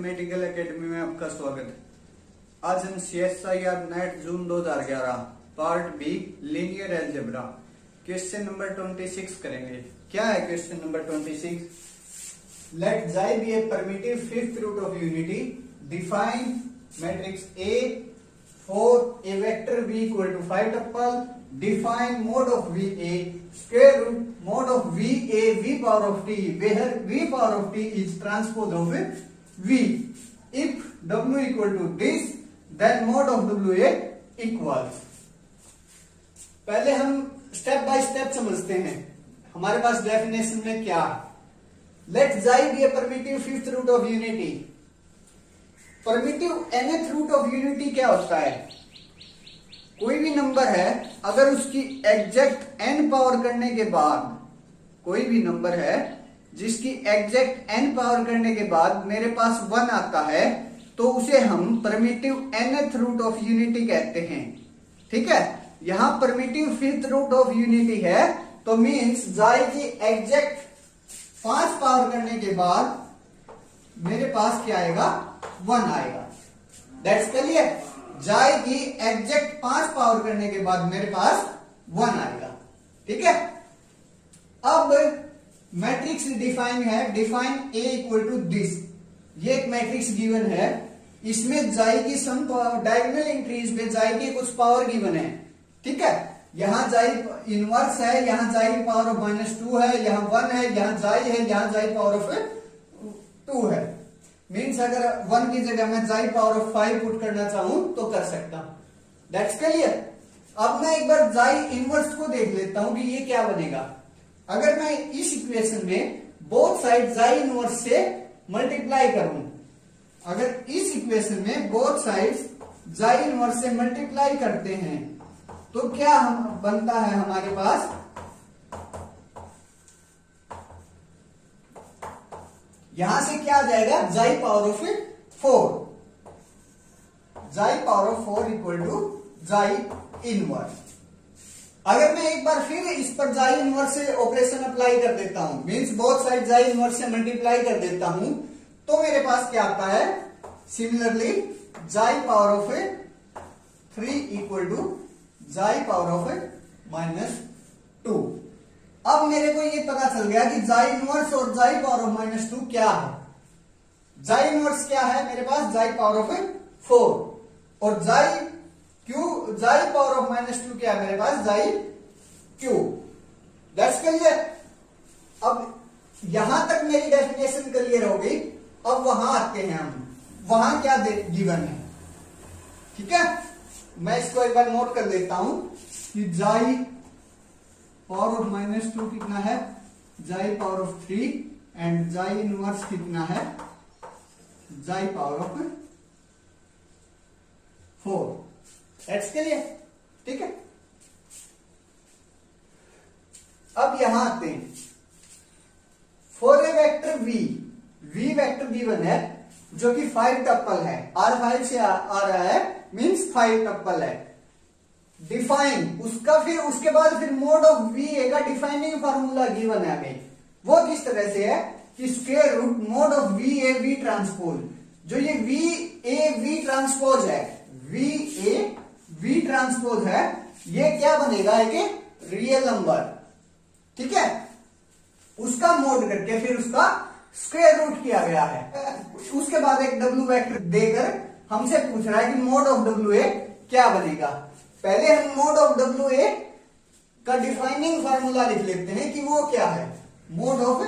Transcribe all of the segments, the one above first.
Mathematical academy में आपका स्वागत है। आज हम CSIR NET June 2011 part B linear algebra question number 26 करेंगे। क्या है question number 26? Let xi be a primitive fifth root of unity, define matrix A for a vector V equal to 5 tuple, define mode of VA, square root mode of VA V power of t, where V power of t is transpose of V. If W equal to this, then mode of WA equals. पहले हम step by step समझते हैं। हमारे पास definition में क्या है? Let xi be a primitive fifth root of unity. Primitive nth root of unity क्या होता है? कोई भी नंबर है, अगर उसकी एग्जैक्ट n पावर करने के बाद, कोई भी नंबर है जिसकी एग्जैक्ट n पावर करने के बाद मेरे पास 1 आता है, तो उसे हम primitive nth root of unity कहते हैं। ठीक है, यहां primitive fifth root of unity है, तो मीन्स जाई की एग्जैक्ट 5 पावर करने के बाद मेरे पास क्या आएगा? 1 आएगा। That's clear. जाई की एग्जैक्ट 5 पावर करने के बाद मेरे पास 1 आएगा। ठीक है, अब मैट्रिक्स डिफाइन है, define A equal to this. ये एक मैट्रिक्स गिवन है, इसमें जाई की सम डायगोनल इंक्रीज पे जाई की कुछ पावर गिवन है। ठीक है, यहां जाई इनवर्स है, यहां जाई की पावर ऑफ -2 है, यहां 1 है, यहां जाई है, यहां जाई पावर ऑफ 2 है। मीन्स अगर 1 की जगह मैं जाई पावर ऑफ 5 पुट करना चाहूं तो कर सकता हूं। That's clear. अब मैं एक बार जाई इनवर्स को देख लेता हूं कि ये क्या बनेगा। अगर मैं इस इक्वेशन में बोथ साइड जाई इनवर्स से मल्टीप्लाई करूं, अगर इस इक्वेशन में बोथ साइड्स जाई इनवर्स से मल्टीप्लाई करते हैं, तो क्या बनता है हमारे पास? यहां से क्या आ जाएगा? जाई पावर ऑफ 4, जाई पावर ऑफ 4 इक्वल टू जाई इनवर्स। अगर मैं एक बार फिर इस पर जाई इनवर्स से ऑपरेशन अप्लाई कर देता हूं, मींस बोथ साइड जाई इनवर्स से मल्टीप्लाई कर देता हूं, तो मेरे पास क्या आता है? सिमिलरली जाई पावर ऑफ 3 इक्वल टू जाई पावर ऑफ -2। अब मेरे को ये पता चल गया कि जाई इनवर्स और जाई पावर ऑफ -2 क्या है। जाई इनवर्स क्या है मेरे पास? जाई पावर ऑफ 4, और जाई पावर ऑफ -2 क्या है मेरे पास? जाई क्यूब। That's clear. अब यहां तक मेरी डेफिनेशन क्लियर हो गई। अब वहां आते हैं हम, वहां क्या गिवन है। ठीक है, मैं इसको एक बार नोट कर लेता हूं कि जाई पावर ऑफ -2 कितना है? जाई पावर ऑफ 3, एंड जाई इनवर्स कितना है? जाई पावर ऑफ 4। That's clear. ठीक है, अब यहां आते हैं। For a vector V vector given है जो कि 5 टप्पल है, R5 से आ रहा है, मींस 5 टप्पल है। डिफाइन उसका, फिर उसके बाद फिर मोड ऑफ VA का डिफाइनिंग फार्मूला गिवन है हमें। वो किस तरह से है कि square root mod of VA V transpose. जो ये VA V ट्रांसपोज है, VA V ट्रांसपोज है, ये क्या बनेगा? एक रियल नंबर। ठीक है, उसका मोड करके फिर उसका स्क्वायर रूट किया गया है। उसके बाद एक W वेक्टर देकर हमसे पूछ रहा है कि मोड ऑफ WA क्या बनेगा। पहले हम मोड ऑफ WA का डिफाइनिंग फार्मूला लिख लेते हैं कि वो क्या है। Mod of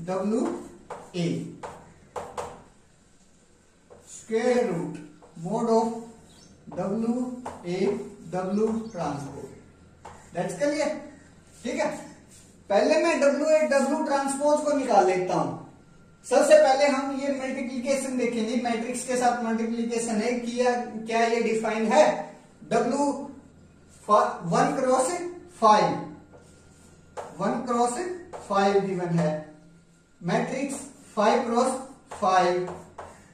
WA square root mod of WA W transpose. That's clear. ठीक है, पहले मैं W ट्रांसपोज को निकाल लेता हूं। सबसे पहले हम ये मल्टीप्लीकेशन देखेंगे, मैट्रिक्स के साथ मल्टीप्लीकेशन है, क्या ये डिफाइन है? W 1 क्रॉस 5, 1 क्रॉस 5 गिवन है, मैट्रिक्स 5 क्रॉस 5,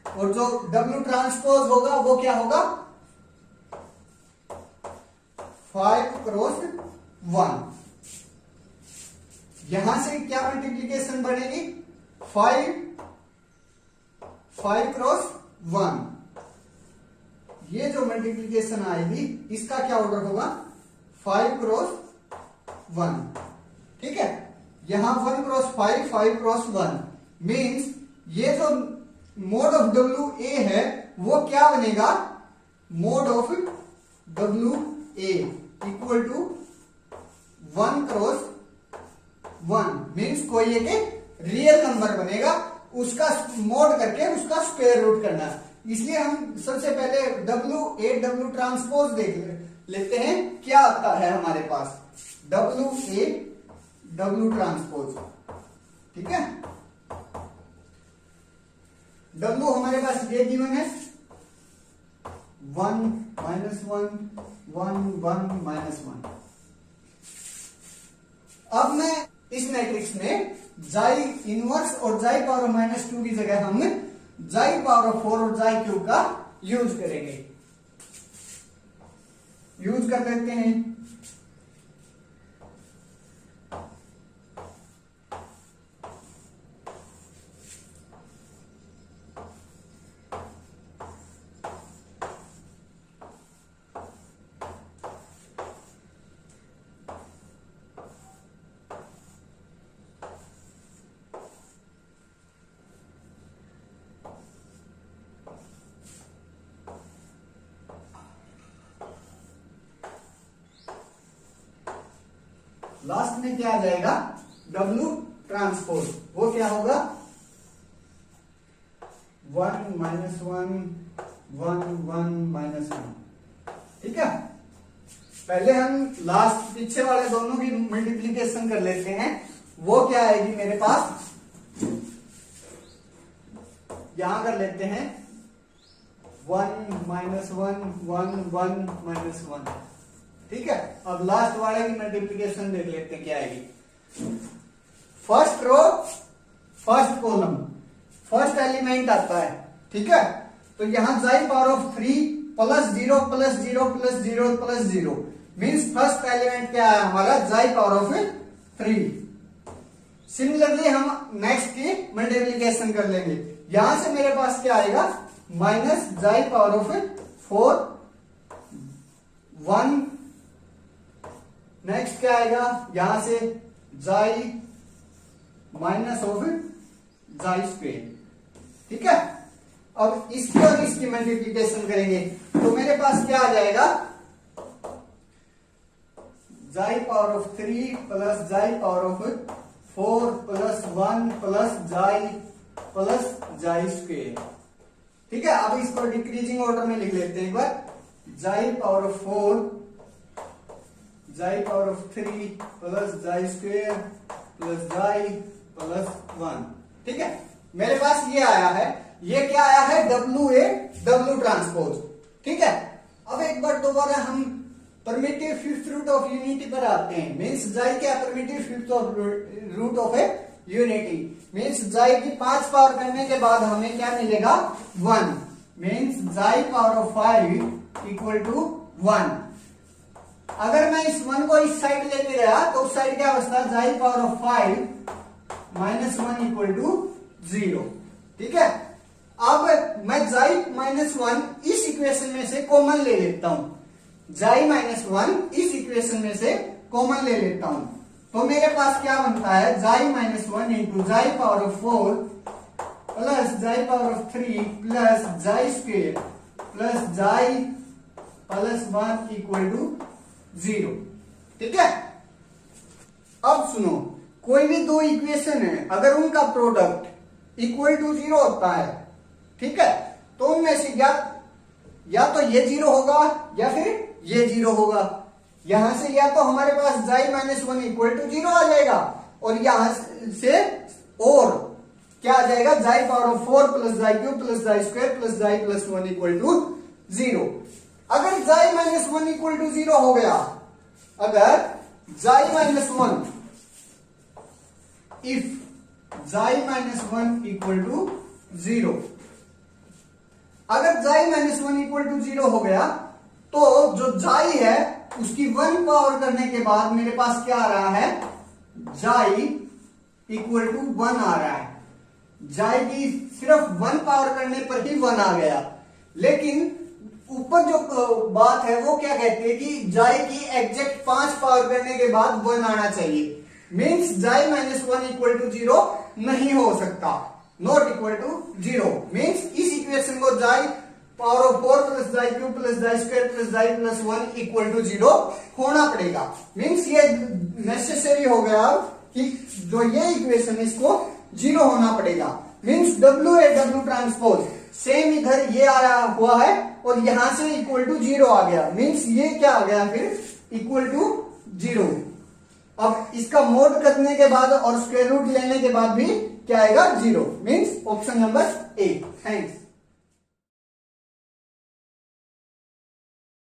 और जो W ट्रांसपोज होगा वो क्या होगा? 5 क्रॉस 1। यहां से क्या मल्टीप्लीकेशन बनेगी? 5 5 क्रॉस 1, ये जो मल्टीप्लीकेशन आएगी इसका क्या ऑर्डर होगा 5 क्रॉस 1, ठीक है। यहां 1 क्रॉस 5, 5 क्रॉस 1 मीन्स ये जो मोड ऑफ डब्ल्यू ए है वो क्या बनेगा, mod of W A equal to 1 cross 1 means कोई एक रियल नंबर बनेगा, उसका मोड करके उसका स्क्वायर रूट करना। इसलिए हम सबसे पहले डब्ल्यू ट्रांसपोज देख लेते हैं क्या आता है हमारे पास, डब्ल्यू ट्रांसपोज, ठीक है। डब्ल्यू हमारे पास ये गिवन है 1 -1 1 1 -1। अब मैं इस मैट्रिक्स में जाई इनवर्स और जाई पावर -2 की जगह हम जाई पावर 4 और जाई क्यूब का यूज करेंगे, यूज कर लेते हैं। लास्ट में क्या आ जाएगा डब्ल्यू ट्रांसपोज, वो क्या होगा 1 -1 1 1 -1, ठीक है। पहले हम लास्ट पीछे वाले दोनों की मल्टीप्लीकेशन कर लेते हैं, वो क्या आएगी मेरे पास, यहां कर लेते हैं 1 -1 1 1 -1, ठीक है। अब लास्ट वाले की मल्टीप्लीकेशन देख लेते हैं क्या आएगी। First row first column first element आता है, ठीक है। तो यहां xi power of 3 +0 +0 +0 +0 means first element क्या है हमारा जाई पावर ऑफ 3। सिमिलरली हम नेक्स्ट की मल्टीप्लीकेशन कर लेंगे, यहां से मेरे पास क्या आएगा माइनस जाई पावर ऑफ 4 1, नेक्स्ट क्या आएगा यहां से जाई माइनस ऑफ जाई स्क्वेयर, ठीक है। अब इसकी और इसकी मल्टीप्लीकेशन करेंगे तो मेरे पास क्या आ जाएगा xi power of 3 plus xi power of 4 plus 1 plus xi square, ठीक है। अब इसको डिक्रीजिंग ऑर्डर में लिख लेते हैं एक बार, जाई पावर ऑफ 4 जाई power of 3 plus xi square plus xi plus 1, ठीक है। मेरे पास ये आया है, ये क्या आया है डब्ल्यू ट्रांसपोज, ठीक है। अब एक बार दोबारा हम primitive fifth root of unity पर आते हैं, मीन्स जाई क्या primitive fifth of root of a unity means xi की 5 पावर करने के बाद हमें क्या मिलेगा 1 मीन्स जाई पावर ऑफ 5 इक्वल टू 1। अगर मैं इस 1 को इस साइड लेके गया तो उस साइड क्या बचता है जाई पावर ऑफ 5 -1 इक्वल टू 0, ठीक है। अब मैं जाई -1 इस इक्वेशन में से कॉमन ले लेता हूं, जाई -1 इस इक्वेशन में से कॉमन ले लेता हूं, तो मेरे पास क्या बनता है जाई -1 into xi power of 4 plus xi power of 3 plus xi square plus xi plus 1 equal to 0, ठीक है। अब सुनो, कोई भी दो इक्वेशन है अगर उनका प्रोडक्ट इक्वल टू 0 होता है, ठीक है, तो उनमें से या तो ये 0 होगा या फिर ये 0 होगा। यहां से या तो हमारे पास जाई -1 इक्वल टू 0 आ जाएगा और यहां से और क्या आ जाएगा xi power of 4 plus xi cube plus xi square plus xi plus 1 equal to 0। अगर जाई -1 इक्वल टू 0 हो गया, अगर जाई -1 इफ जाई -1 इक्वल टू 0, अगर जाई -1 इक्वल टू 0 हो गया तो जो जाई है उसकी 1 पावर करने के बाद मेरे पास क्या आ रहा है जाई इक्वल टू 1 आ रहा है, जाय की सिर्फ 1 पावर करने पर ही 1 आ गया, लेकिन ऊपर जो बात है वो क्या कहती है कि जाय की एग्जैक्ट 5 पावर करने के बाद 1 आना चाहिए। मीन्स जाय माइनस 1 इक्वल टू 0 नहीं हो सकता, नॉट इक्वल टू 0। मीन्स इस इक्वेशन को जाय पावर ऑफ 4 प्लस जाय क्यूब प्लस जाय स्क्वायर प्लस जाय प्लस 1 इक्वल टू 0 होना पड़ेगा। मीन्स ये नेसेसरी हो गया कि जो ये इक्वेशन है इसको 0 होना पड़ेगा। मीन्स W ए W ट्रांसपोज सेम इधर ये आया हुआ है और यहां से इक्वल टू 0 आ गया। मीन्स ये क्या आ गया फिर इक्वल टू 0। अब इसका मोड करने के बाद और स्क्वायर रूट लेने के बाद भी क्या आएगा 0। Means option number A. Thanks.